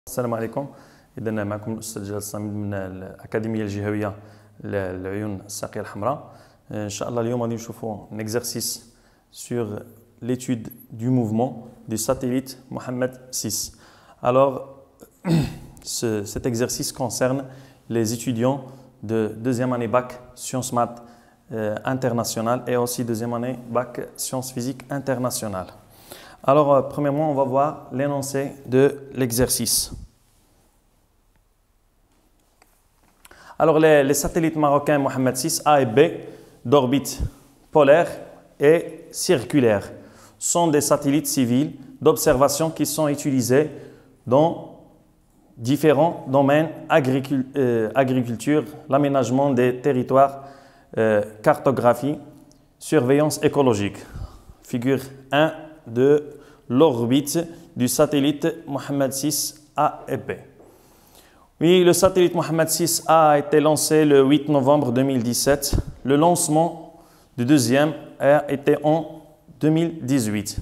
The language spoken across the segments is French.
السلام عليكم. إذا معكم الأستاذ جلال الصامد من الأكاديمية الجهوية للعيون الساقية الحمراء. إن شاء الله اليوم غادي نشوفوا un exercice sur l'étude du mouvement du satellite Mohammed 6. Alors, cet exercice concerne les étudiants de deuxième année bac sciences maths internationales et aussi deuxième année bac sciences physiques internationales. Alors, premièrement, on va voir l'énoncé de l'exercice. Alors, les satellites marocains Mohammed 6 A et B d'orbite polaire et circulaire sont des satellites civils d'observation qui sont utilisés dans différents domaines, agriculture, l'aménagement des territoires, cartographie, surveillance écologique. Figure 1 de l'orbite du satellite Mohammed 6 A et B. Oui, le satellite Mohammed 6 A été lancé le 8 novembre 2017. Le lancement du deuxième a été en 2018.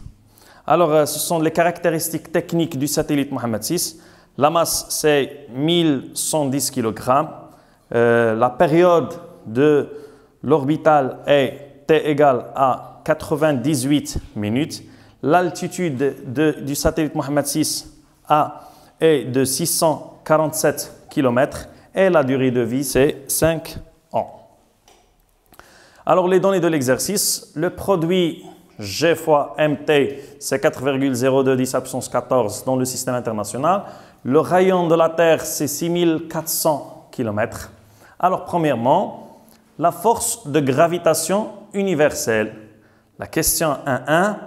Alors, ce sont les caractéristiques techniques du satellite Mohammed 6. La masse, c'est 1110 kg. La période de l'orbital est T égale à 98 minutes. L'altitude du satellite Mohammed 6 A est de 647 km et la durée de vie, c'est 5 ans. Alors, les données de l'exercice, le produit G fois MT, c'est 4,02 10 à puissance 14 dans le système international. Le rayon de la Terre, c'est 6400 km. Alors, premièrement, la force de gravitation universelle. La question 1.1,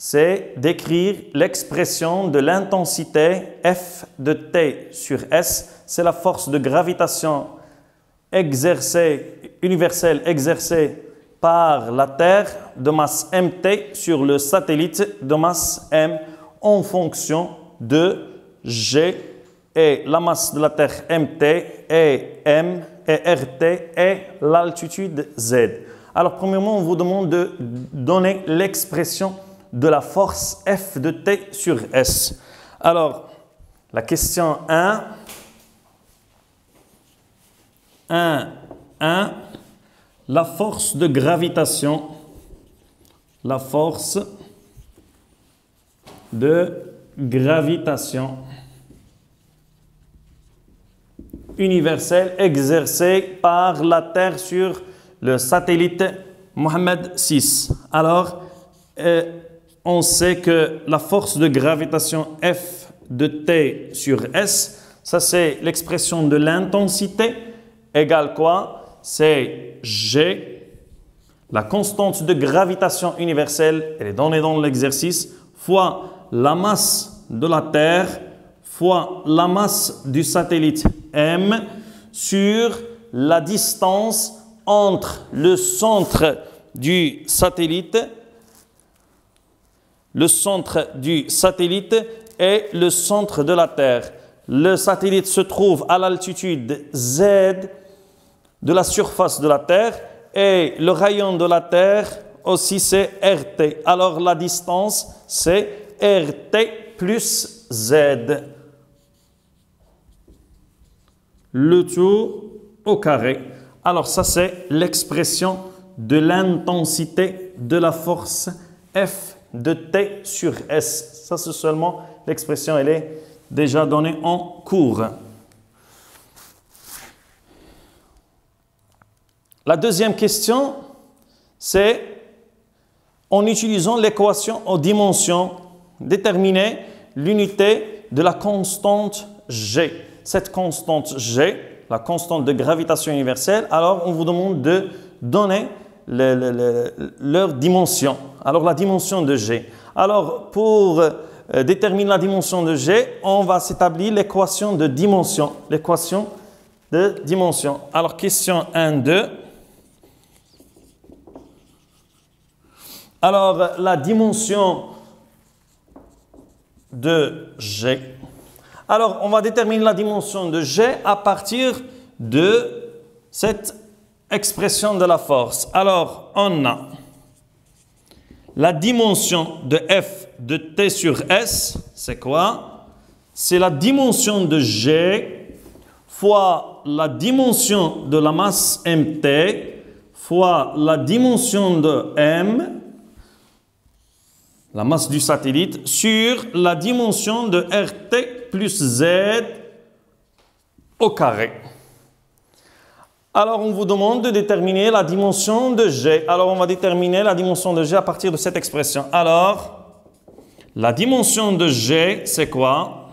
c'est d'écrire l'expression de l'intensité F de T sur S. C'est la force de gravitation universelle exercée par la Terre de masse MT sur le satellite de masse M en fonction de G et la masse de la Terre MT et M et RT et l'altitude Z. Alors, premièrement, on vous demande de donner l'expression de la force F de T sur S. Alors, la question 1, la force de gravitation, universelle exercée par la Terre sur le satellite Mohammed 6. Alors, on sait que la force de gravitation F de T sur S, ça c'est l'expression de l'intensité, égale quoi? C'est G, la constante de gravitation universelle, elle est donnée dans l'exercice, fois la masse de la Terre, fois la masse du satellite M, sur la distance entre le centre du satellite et le centre de la Terre. Le satellite se trouve à l'altitude Z de la surface de la Terre et le rayon de la Terre aussi c'est RT. Alors la distance c'est RT plus Z. Le tout au carré. Alors ça c'est l'expression de l'intensité de la force F de T sur S. Ça c'est seulement l'expression, elle est déjà donnée en cours. La deuxième question, c'est en utilisant l'équation aux dimensions, déterminer l'unité de la constante G. Cette constante G, la constante de gravitation universelle, alors on vous demande de donner leur dimension. Alors la dimension de G. Alors pour déterminer la dimension de G, on va s'établir l'équation de dimension. L'équation de dimension. Alors question 1, 2. Alors la dimension de G. Alors on va déterminer la dimension de G à partir de cette expression de la force. Alors on a la dimension de F de T sur S, c'est quoi? c'est la dimension de G fois la dimension de la masse mt fois la dimension de M, la masse du satellite, sur la dimension de RT plus Z au carré. Alors, on vous demande de déterminer la dimension de G. Alors, on va déterminer la dimension de G à partir de cette expression. Alors, la dimension de G, c'est quoi?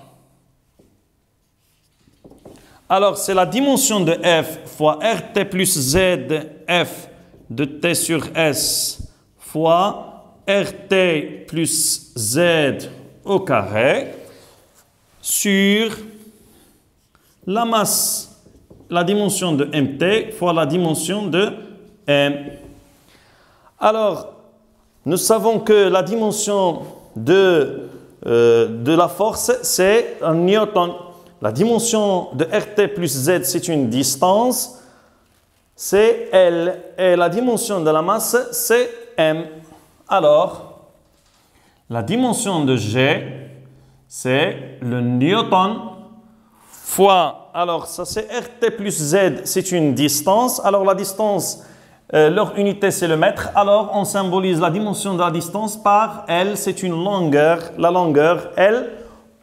Alors, c'est la dimension de F fois RT plus Z, F de T sur S, fois RT plus Z au carré, sur la masse, la dimension de MT fois la dimension de M. Alors, nous savons que la dimension de la force, c'est un newton. La dimension de RT plus Z, c'est une distance, c'est L. Et la dimension de la masse, c'est M. Alors, la dimension de G, c'est le newton fois, alors ça c'est RT plus Z, c'est une distance. Alors la distance, leur unité c'est le mètre. Alors on symbolise la dimension de la distance par L, c'est une longueur, la longueur L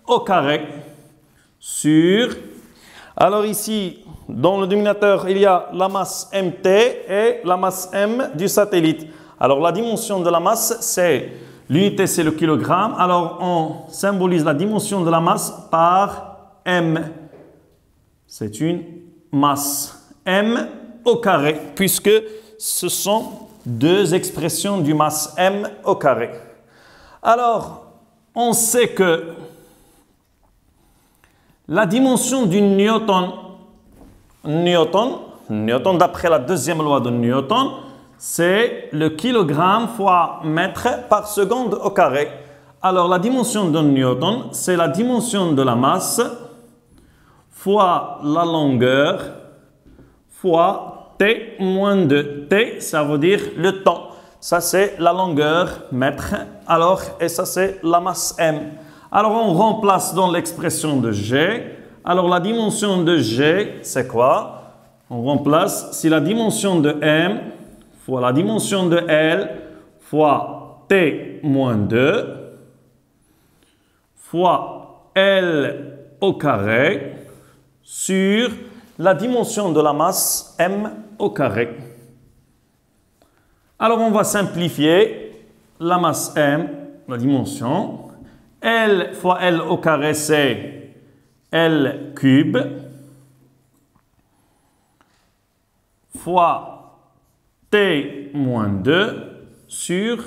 au carré. Sur, alors ici, dans le dénominateur, il y a la masse MT et la masse M du satellite. Alors la dimension de la masse, c'est, l'unité c'est le kilogramme. Alors on symbolise la dimension de la masse par M. C'est une masse M au carré, puisque ce sont deux expressions du masse M au carré. Alors, on sait que la dimension du Newton d'après la deuxième loi de Newton, c'est le kilogramme fois mètre par seconde au carré. Alors, la dimension de Newton, c'est la dimension de la masse fois la longueur fois T moins 2. T, ça veut dire le temps. Ça, c'est la longueur mètre. Alors, et ça, c'est la masse M. Alors, on remplace dans l'expression de G. Alors, la dimension de G, c'est quoi? On remplace, c'est la dimension de M fois la dimension de L fois T moins 2 fois L au carré sur la dimension de la masse M au carré. Alors, on va simplifier la masse M, la dimension. L fois L au carré, c'est L cube fois T moins 2 sur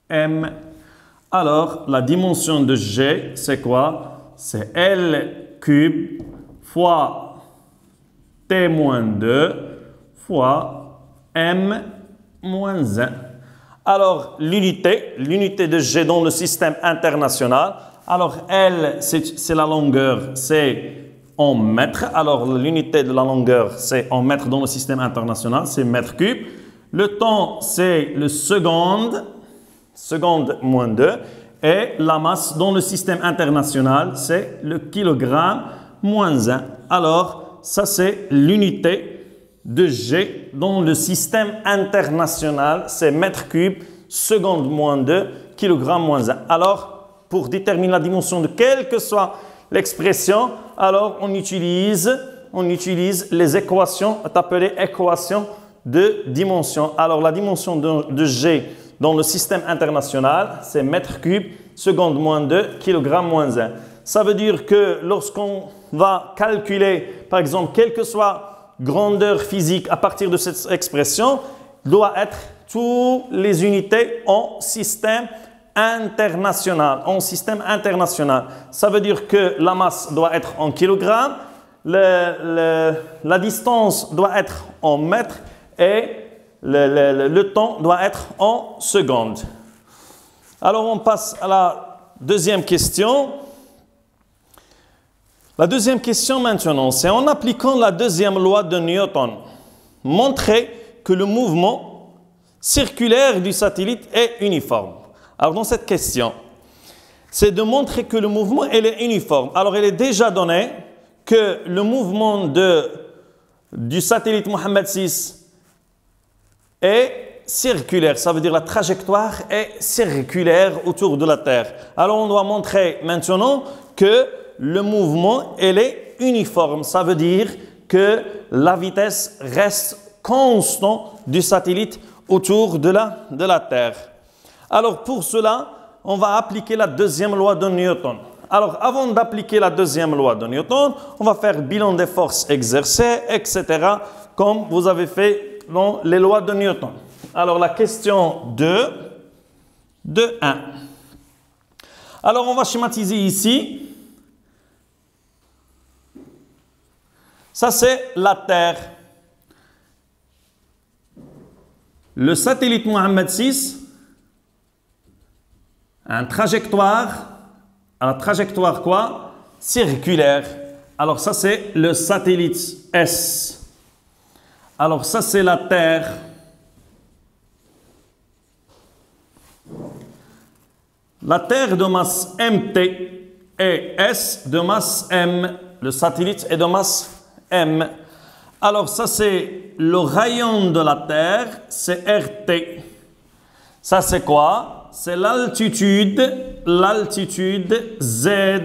M. Alors, la dimension de G, c'est quoi? C'est L cube fois T moins 2 fois M moins 1. Alors, l'unité de G dans le système international. Alors, L, c'est la longueur, c'est en mètres. Alors, l'unité de la longueur, c'est en mètres dans le système international, c'est mètre cube. Le temps, c'est le seconde moins 2. Et la masse dans le système international, c'est le kilogramme moins 1. Alors, ça, c'est l'unité de G dans le système international, c'est mètre cube, seconde moins 2, kilogramme moins 1. Alors, pour déterminer la dimension de quelle que soit l'expression, alors on utilise les équations appelées équations de dimension. Alors, la dimension de G dans le système international, c'est mètre cube, seconde moins 2, kilogramme moins 1. Ça veut dire que lorsqu'on va calculer, par exemple, quelle que soit grandeur physique à partir de cette expression, doit être toutes les unités en système international. Ça veut dire que la masse doit être en kilogrammes, la distance doit être en mètres et le temps doit être en secondes. Alors, on passe à la deuxième question. La deuxième question maintenant, c'est en appliquant la deuxième loi de Newton, montrer que le mouvement circulaire du satellite est uniforme. Alors, dans cette question, c'est de montrer que le mouvement elle est uniforme. Alors, il est déjà donné que le mouvement du satellite Mohammed VI est circulaire. Ça veut dire la trajectoire est circulaire autour de la Terre. Alors, on doit montrer maintenant que le mouvement elle est uniforme. Ça veut dire que la vitesse reste constante du satellite autour de la Terre. Alors, pour cela, on va appliquer la deuxième loi de Newton. Alors, avant d'appliquer la deuxième loi de Newton, on va faire bilan des forces exercées, etc., comme vous avez fait dans les lois de Newton. Alors, la question 2.1. Alors, on va schématiser ici. Ça, c'est la Terre. Le satellite Mohammed VI a une trajectoire. La trajectoire quoi? Circulaire. Alors ça c'est le satellite S. Alors ça c'est la Terre. La Terre de masse MT et S de masse M. Le satellite est de masse M. Alors ça c'est le rayon de la Terre, c'est RT. Ça c'est quoi? C'est l'altitude Z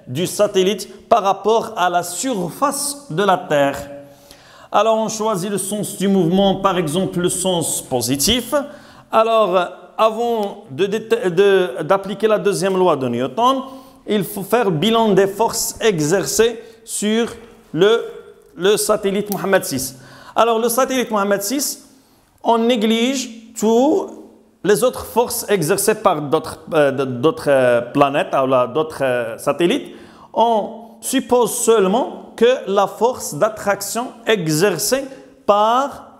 du satellite par rapport à la surface de la Terre. Alors, on choisit le sens du mouvement, par exemple, le sens positif. Alors, avant d'appliquer la deuxième loi de Newton, il faut faire bilan des forces exercées sur le satellite Mohammed VI. Alors, le satellite Mohammed VI, on néglige toutes les autres forces exercées par d'autres planètes ou d'autres satellites. On suppose seulement que la force d'attraction exercée par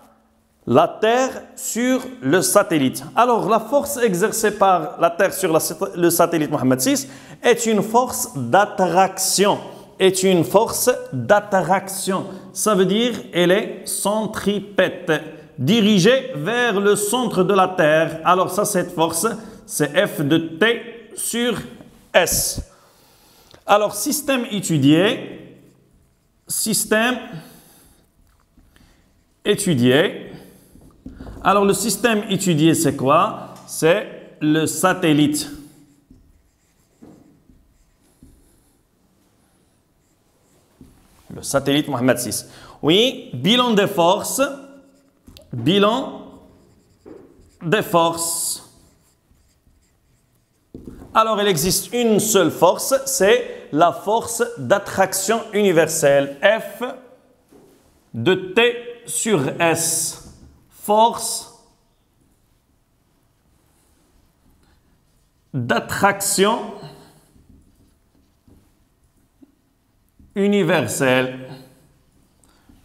la Terre sur le satellite. Alors, la force exercée par la Terre sur le satellite Mohammed VI est une force d'attraction. Ça veut dire elle est centripète, dirigée vers le centre de la Terre. Alors ça, cette force, c'est F de T sur S. Alors, système étudié. Alors, le système étudié, c'est quoi? C'est le satellite. Le satellite Mohammed VI. Oui, bilan des forces. Alors, il existe une seule force, c'est la force d'attraction universelle. F de T sur S. Force d'attraction universelle.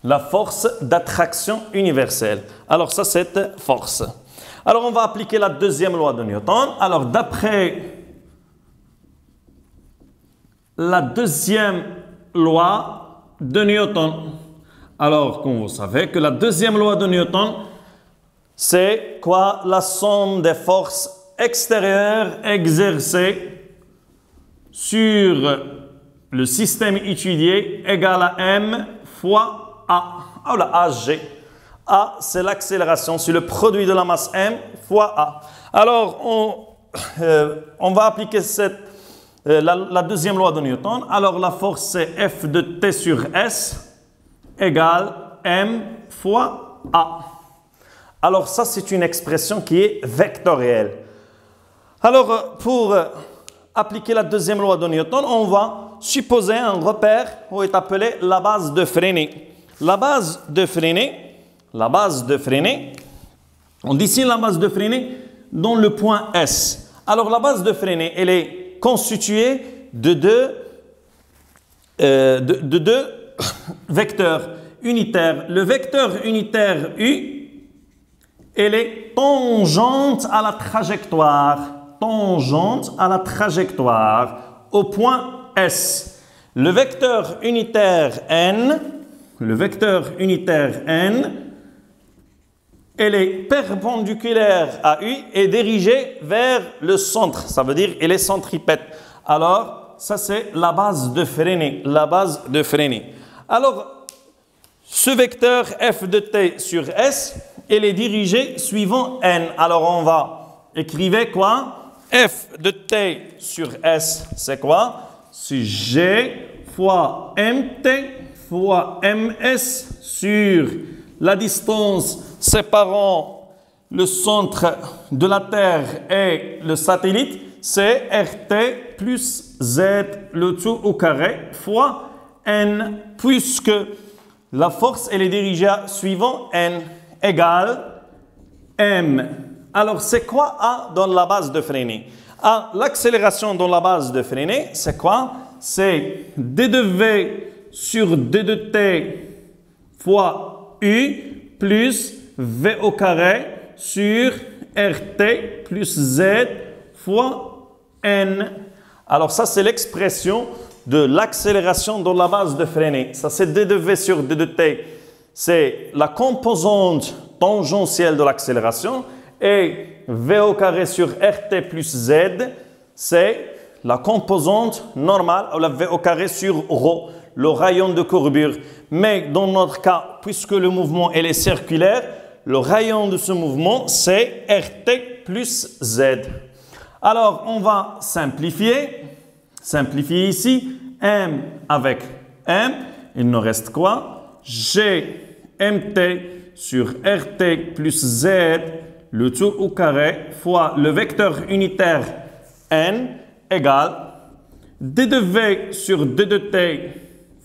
La force d'attraction universelle. Alors ça, cette force. Alors on va appliquer la deuxième loi de Newton. Alors d'après la deuxième loi de Newton, alors comme vous savez que la deuxième loi de Newton, c'est quoi? La somme des forces extérieures exercées sur le système étudié égale à M fois A. Ah, la AG. A, c'est l'accélération, c'est le produit de la masse M fois A. Alors, on va appliquer la deuxième loi de Newton. Alors, la force, c'est F de T sur S égale M fois A. Alors, ça, c'est une expression qui est vectorielle. Alors, pour appliquer la deuxième loi de Newton, on va supposer un repère qui est appelé la base de freinée. La base de freinée, on dessine la base de freinée dans le point S. Alors, la base de freinée, elle est constituée de deux vecteurs unitaires. Le vecteur unitaire U, elle est tangente à la trajectoire, au point S. Le vecteur unitaire N, elle est perpendiculaire à U et dirigée vers le centre. Ça veut dire elle est centripète. Alors, ça c'est la base de Freinet. La base de Freinet. Alors, ce vecteur f de t sur S, elle est dirigée suivant n. Alors, on va écrire quoi? F de t sur S, c'est quoi? C'est G fois mt fois ms sur la distance séparant le centre de la Terre et le satellite, c'est RT plus Z le tout au carré fois N, puisque la force elle est dirigée suivant N égale M. Alors, c'est quoi A dans la base de Freinet? A, l'accélération dans la base de Freinet, c'est quoi? C'est d de V sur d de t fois U plus V au carré sur RT plus Z fois N. Alors ça, c'est l'expression de l'accélération dans la base de Freinet. Ça, c'est d de V sur d de t. C'est la composante tangentielle de l'accélération. Et V au carré sur RT plus Z, c'est la composante normale, ou la V au carré sur ρ, le rayon de courbure. Mais dans notre cas, puisque le mouvement elle est circulaire, le rayon de ce mouvement, c'est RT plus Z. Alors, on va simplifier. Simplifier ici. M avec M. Il nous reste quoi? G MT sur RT plus Z, le tout au carré, fois le vecteur unitaire N égale d de V sur d de T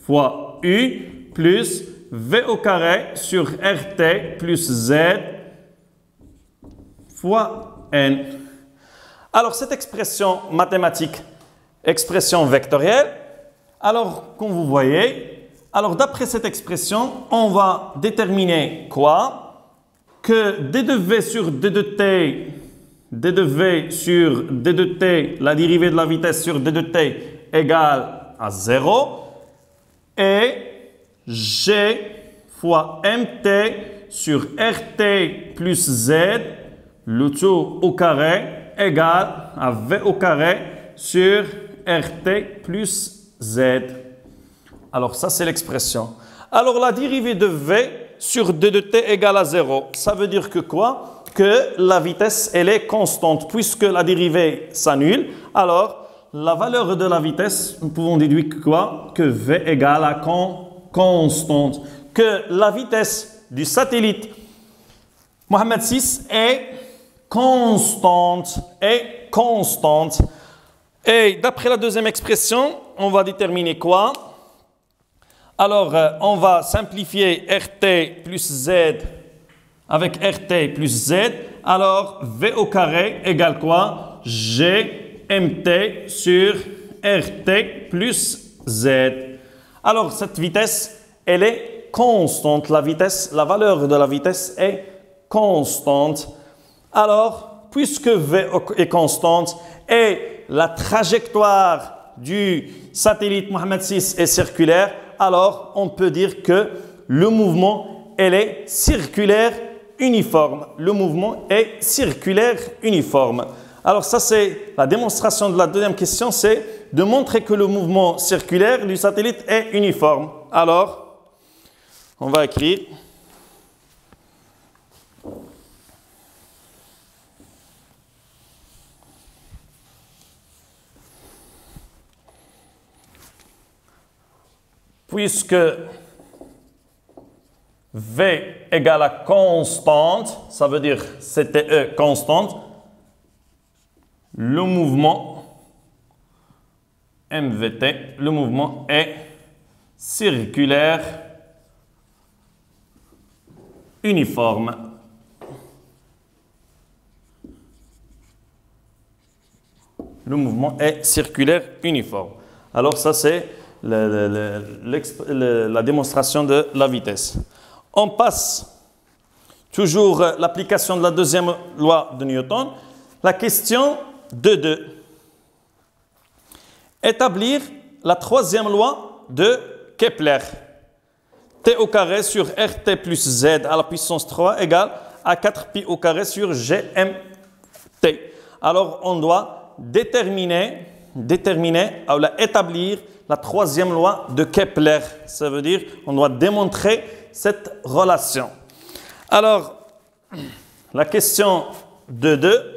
fois U plus V au carré sur RT plus Z fois N. Alors, cette expression mathématique, expression vectorielle, alors, comme vous voyez, alors d'après cette expression, on va déterminer quoi? Que d de V sur d de T, d de V sur d de T, la dérivée de la vitesse sur d de T égale à 0 et G fois MT sur RT plus Z, le tout au carré égale à V au carré sur RT plus Z. Alors ça c'est l'expression. Alors la dérivée de V sur d de t égale à 0. Ça veut dire que quoi? Que la vitesse, elle est constante. Puisque la dérivée s'annule, alors la valeur de la vitesse, nous pouvons déduire que quoi? Que V égale à constante. Que la vitesse du satellite Mohammed VI est constante. Et d'après la deuxième expression, on va déterminer quoi? Alors, on va simplifier RT plus Z avec RT plus Z. Alors, V au carré égale quoi? G MT sur RT plus Z. Alors, cette vitesse, elle est constante. La valeur de la vitesse est constante. Alors, puisque V est constante et la trajectoire du satellite Mohammed VI est circulaire, alors on peut dire que le mouvement elle est circulaire uniforme. Le mouvement est circulaire uniforme. Alors ça c'est la démonstration de la deuxième question, c'est de montrer que le mouvement circulaire du satellite est uniforme. Alors, on va écrire. Puisque V égale à constante, ça veut dire CTE constante, le mouvement MVT, le mouvement est circulaire uniforme. Le mouvement est circulaire uniforme. Alors ça c'est la démonstration de la vitesse. On passe toujours l'application de la deuxième loi de Newton. La question 2.2. Établir la troisième loi de Kepler. T au carré sur RT plus Z à la puissance 3 égale à 4 pi au carré sur GMT. Alors, on doit déterminer, établir la troisième loi de Kepler. Ça veut dire on doit démontrer cette relation. Alors, la question de 2.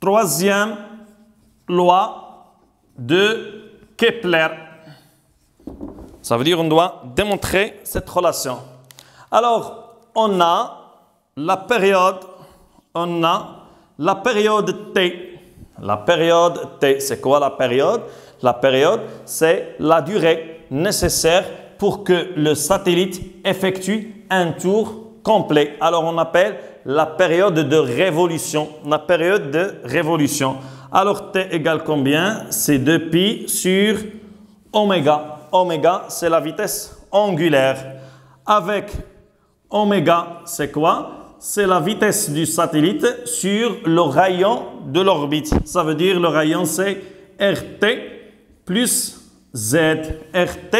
Troisième loi de Kepler. Ça veut dire on doit démontrer cette relation. Alors, on a la période T. La période T, c'est quoi la période? La période, c'est la durée nécessaire pour que le satellite effectue un tour complet. Alors, on appelle la période de révolution. La période de révolution. Alors, T égale combien? C'est 2pi sur oméga. Oméga, c'est la vitesse angulaire. Avec oméga, c'est quoi? C'est la vitesse du satellite sur le rayon de l'orbite. Ça veut dire le rayon, c'est RT plus Z. RT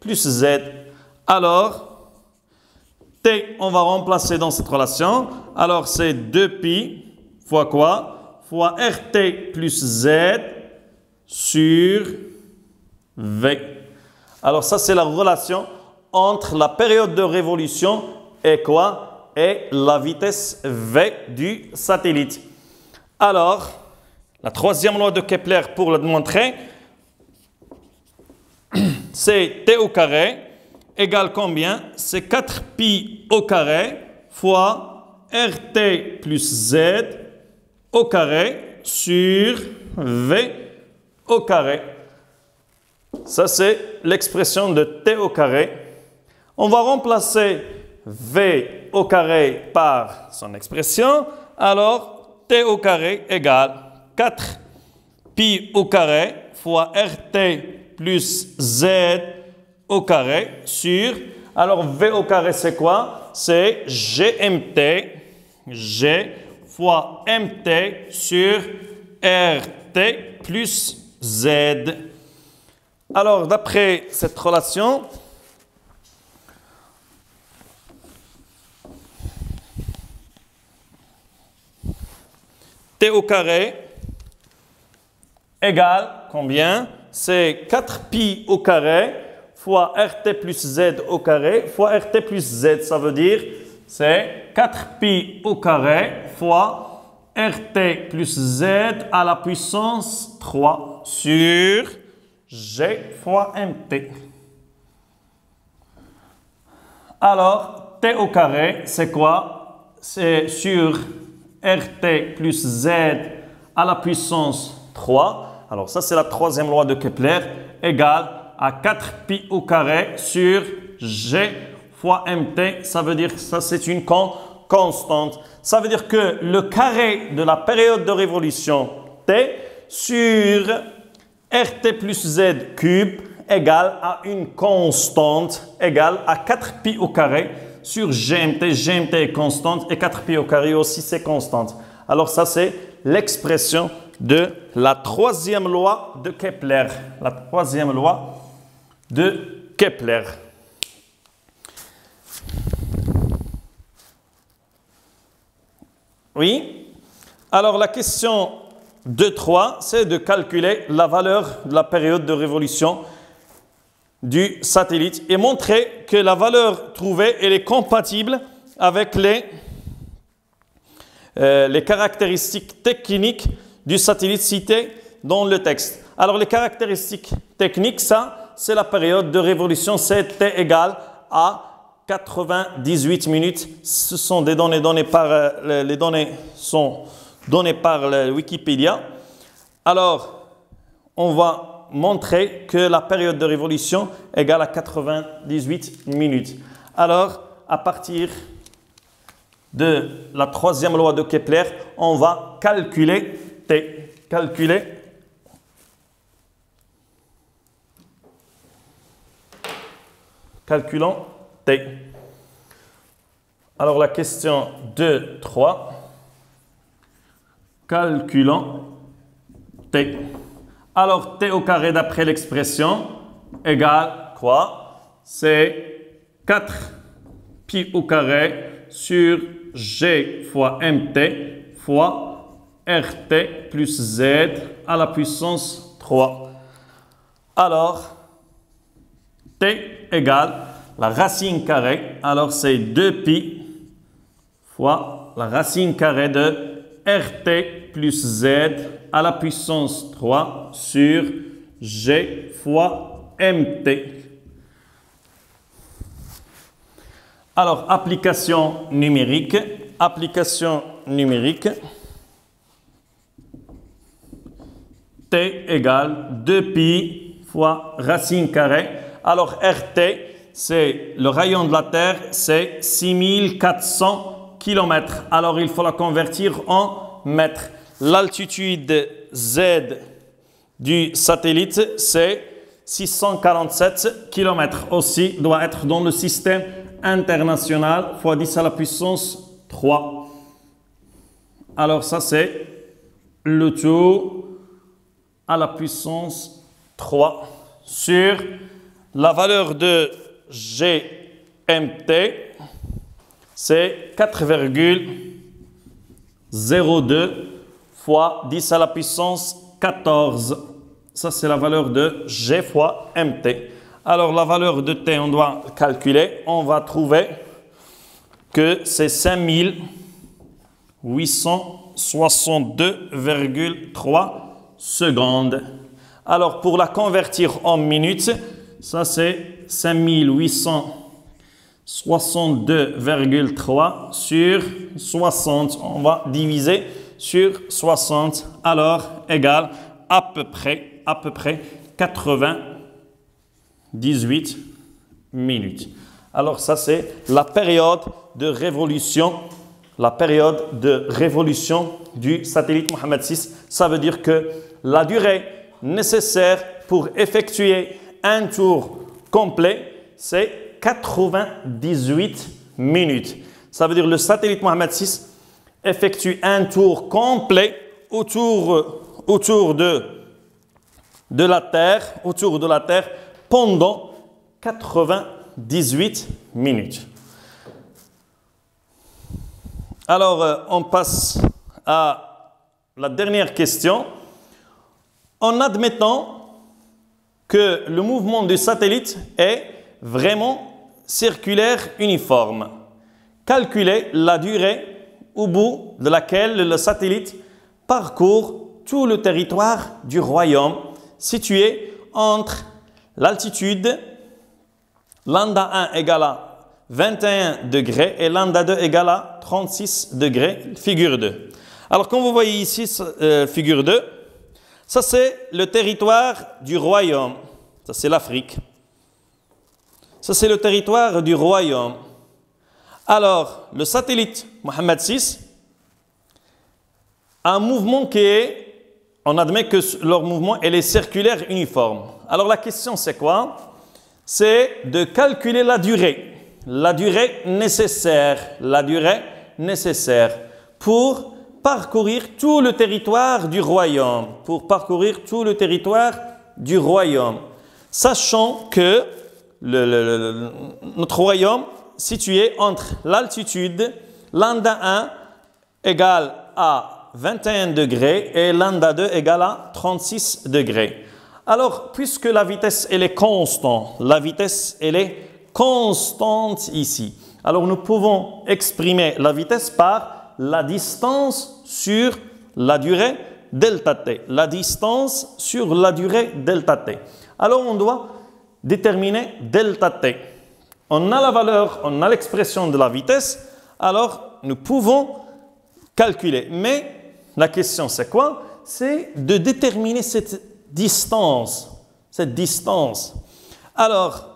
plus Z. Alors, T, on va remplacer dans cette relation. Alors, c'est 2pi fois quoi? Fois RT plus Z sur V. Alors, ça, c'est la relation entre la période de révolution et quoi? Et la vitesse V du satellite. Alors, la troisième loi de Kepler pour le démontrer, c'est T au carré égale combien? C'est 4pi au carré fois RT plus Z au carré sur V au carré. Ça, c'est l'expression de T au carré. On va remplacer V au carré par son expression. Alors, T au carré égale 4pi au carré fois RT plus Z au carré sur, alors V au carré c'est quoi? C'est GMT, G fois MT sur RT plus Z. Alors d'après cette relation, T au carré égale combien? C'est 4pi au carré fois RT plus Z au carré fois RT plus Z. Ça veut dire c'est 4pi au carré fois RT plus Z à la puissance 3 sur G fois MT. Alors, T au carré, c'est quoi? C'est sur RT plus Z à la puissance 3. Alors, ça, c'est la troisième loi de Kepler, égale à 4pi au carré sur G fois MT. Ça veut dire que ça, c'est une constante. Ça veut dire que le carré de la période de révolution T sur RT plus Z cube égale à une constante égale à 4pi au carré sur GMT. GMT est constante et 4pi au carré aussi c'est constante. Alors ça c'est l'expression de la troisième loi de Kepler. La troisième loi de Kepler. Oui. Alors la question 2.3, c'est de calculer la valeur de la période de révolution du satellite et montrer que la valeur trouvée elle est compatible avec les caractéristiques techniques du satellite cité dans le texte. Alors les caractéristiques techniques, ça c'est la période de révolution, c'est T égale à 98 minutes. Ce sont des données données par les données sont données par Wikipédia. Alors, on va montrer que la période de révolution égale à 98 minutes. Alors, à partir de la troisième loi de Kepler, on va calculer T. Calculons T. Alors, la question 2.3. Calculons T. Alors, T au carré d'après l'expression égale quoi? C'est 4 pi au carré sur G fois MT fois RT plus Z à la puissance 3. Alors, T égale la racine carrée. Alors, c'est 2pi fois la racine carrée de RT plus Z à la puissance 3 sur G fois MT. Alors, application numérique. Application numérique. T égale 2pi fois racine carrée. Alors, RT, c'est le rayon de la Terre, c'est 6400 km. Alors, il faut la convertir en mètres. L'altitude Z du satellite, c'est 647 km. Aussi, doit être dans le système international fois 10 à la puissance 3. Alors, ça, c'est le tout à la puissance 3 sur la valeur de GMT, c'est 4,02 fois 10 à la puissance 14. Ça, c'est la valeur de G fois MT. Alors, la valeur de T, on doit calculer. On va trouver que c'est 5862,3 secondes. Alors, pour la convertir en minutes, ça c'est 5862,3 sur 60. On va diviser sur 60. Alors, égale à peu près 98 minutes. Alors, ça c'est la période de révolution. La période de révolution du satellite Mohammed VI. Ça veut dire que la durée nécessaire pour effectuer un tour complet, c'est 98 minutes. Ça veut dire que le satellite Mohammed VI effectue un tour complet autour de la Terre pendant 98 minutes. Alors, on passe à la dernière question. En admettant que le mouvement du satellite est vraiment circulaire uniforme, calculez la durée au bout de laquelle le satellite parcourt tout le territoire du royaume situé entre l'altitude lambda 1 égale à 21 degrés et lambda 2 égale à 36 degrés, figure 2. Alors, comme vous voyez ici, figure 2, ça c'est le territoire du royaume. Ça c'est l'Afrique. Ça c'est le territoire du royaume. Alors, le satellite Mohammed VI a un mouvement qui est, on admet que leur mouvement est circulaire uniforme. Alors la question c'est quoi? C'est de calculer la durée nécessaire pour parcourir tout le territoire du royaume, sachant que notre royaume situé entre l'altitude lambda 1 égale à 21 degrés et lambda 2 égale à 36 degrés. Alors, puisque la vitesse elle est constante ici. Alors, nous pouvons exprimer la vitesse par la distance sur la durée delta t. Alors, on doit déterminer delta t. On a l'expression de la vitesse, alors nous pouvons calculer. Mais la question c'est quoi? C'est de déterminer cette distance. Alors,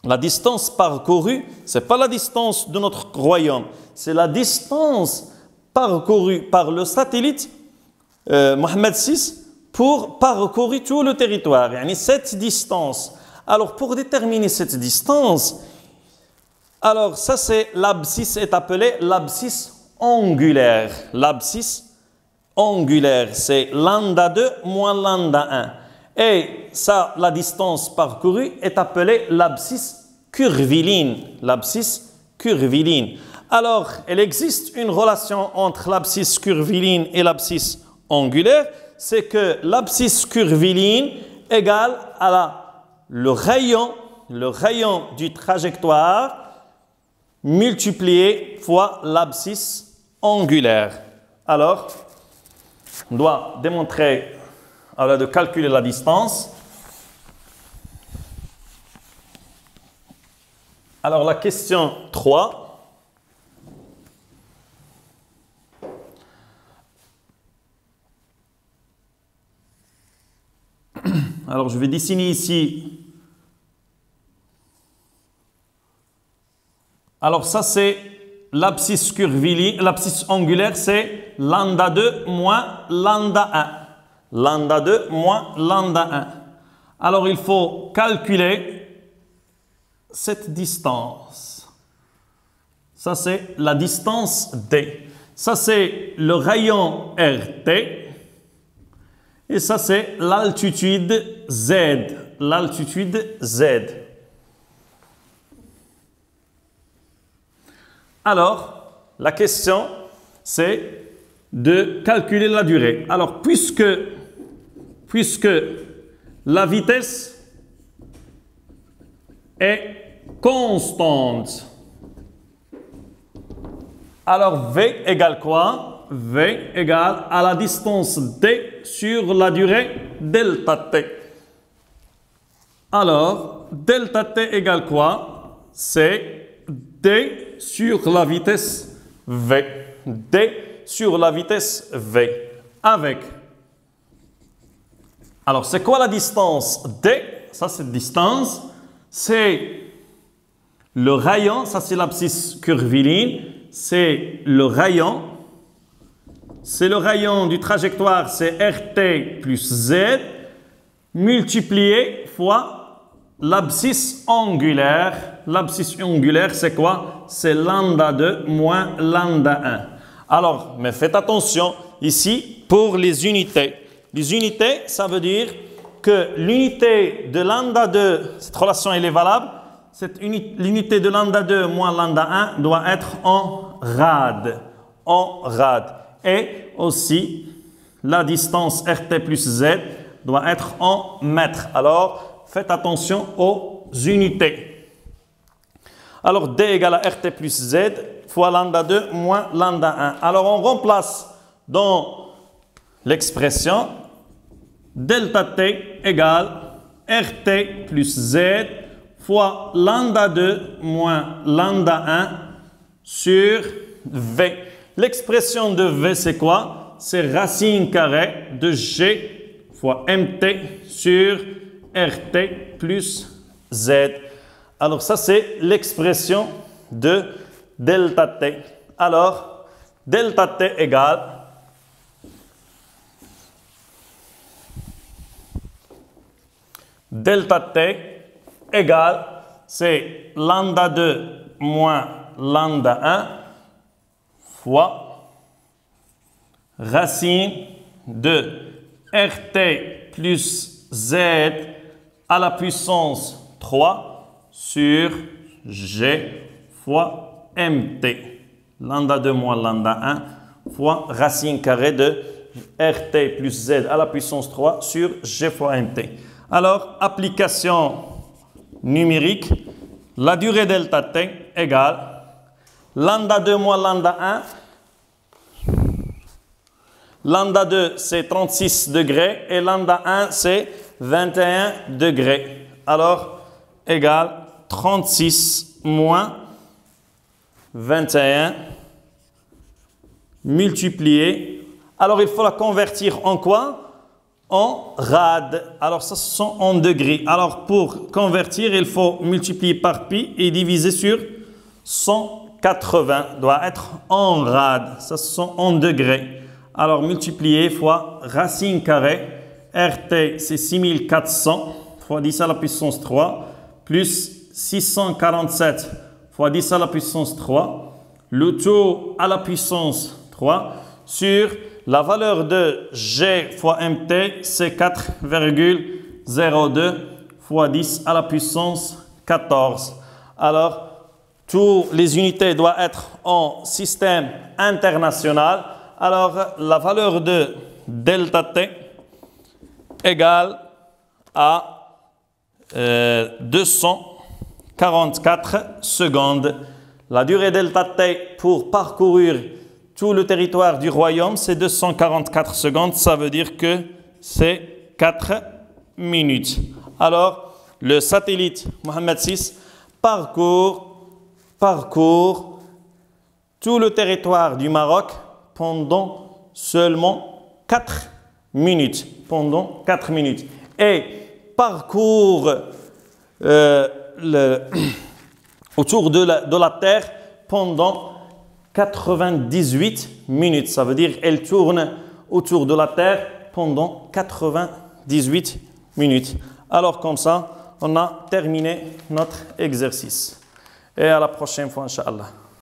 la distance parcourue, ce n'est pas la distance de notre royaume, c'est la distance parcourue par le satellite Mohammed VI pour parcourir tout le territoire. Yani cette distance. Alors, pour déterminer cette distance, alors ça c'est l'abscisse est appelée l'abscisse angulaire. L'abscisse angulaire, c'est lambda 2 moins lambda 1. Et ça, la distance parcourue est appelée l'abscisse curviline. curviligne. Alors, il existe une relation entre l'abscisse curviligne et l'abscisse angulaire, c'est que l'abscisse curviligne égale à le rayon du trajectoire multiplié fois l'abscisse angulaire. Alors, on doit démontrer, de calculer la distance. Alors, la question 3. Alors, je vais dessiner ici. Alors, ça, c'est l'abscisse curviligne. L'abscisse angulaire, c'est lambda 2 moins lambda 1. Lambda 2 moins lambda 1. Alors, il faut calculer cette distance. Ça, c'est la distance D. Ça, c'est le rayon RT. Et ça, c'est l'altitude Z. L'altitude Z. Alors, la question, c'est de calculer la durée. Alors, puisque la vitesse est constante, alors V égale quoi? V égale à la distance D sur la durée delta T. Alors, delta T égale quoi? C'est D sur la vitesse V. D sur la vitesse V. Avec. Alors, c'est quoi la distance D? Ça, c'est distance. C'est le rayon. Ça, c'est l'abscisse curviligne. C'est le rayon. C'est le rayon du trajectoire, c'est RT plus Z, multiplié fois l'abscisse angulaire. L'abscisse angulaire, c'est quoi? C'est lambda 2 moins lambda 1. Alors, mais faites attention ici pour les unités. Les unités, ça veut dire que l'unité de lambda 2, cette relation elle est valable, l'unité de lambda 2 moins lambda 1 doit être en rad. En rad. Et aussi, la distance RT plus Z doit être en mètres. Alors, faites attention aux unités. Alors, D égale à RT plus Z fois lambda 2 moins lambda 1. Alors, on remplace dans l'expression delta T égale RT plus Z fois lambda 2 moins lambda 1 sur V. L'expression de V, c'est quoi? C'est racine carrée de G fois MT sur RT plus Z. Alors, ça, c'est l'expression de delta T. Alors, delta T égale delta T égale, c'est lambda 2 moins lambda 1 fois racine de RT plus Z à la puissance 3 sur G fois MT. Lambda 2 moins lambda 1 fois racine carrée de RT plus Z à la puissance 3 sur G fois MT. Alors, application numérique, la durée delta T égale lambda 2 moins lambda 1. Lambda 2, c'est 36 degrés et lambda 1, c'est 21 degrés. Alors, égale 36 moins 21 multiplié. Alors, il faut la convertir en quoi? En rad. Alors, ça, ce sont en degrés. Alors, pour convertir, il faut multiplier par pi et diviser sur 180. Doit être en rad. Ça, ce sont en degrés. Alors, multiplier fois racine carrée. RT, c'est 6400 fois 10 à la puissance 3 plus 647 fois 10 à la puissance 3. Le tout à la puissance 3 sur la valeur de G fois MT, c'est 4,02 fois 10 à la puissance 14. Alors, toutes les unités doivent être en système international, alors la valeur de delta T égale à 244 secondes. La durée delta T pour parcourir tout le territoire du royaume, c'est 244 secondes. Ça veut dire que c'est 4 minutes. Alors, le satellite Mohammed VI parcourt tout le territoire du Maroc pendant seulement 4 minutes. Pendant 4 minutes. Et parcourt autour de la Terre pendant 98 minutes. Ça veut dire qu'elle tourne autour de la Terre pendant 98 minutes. Alors comme ça, on a terminé notre exercice. Et à la prochaine fois, Inch'Allah.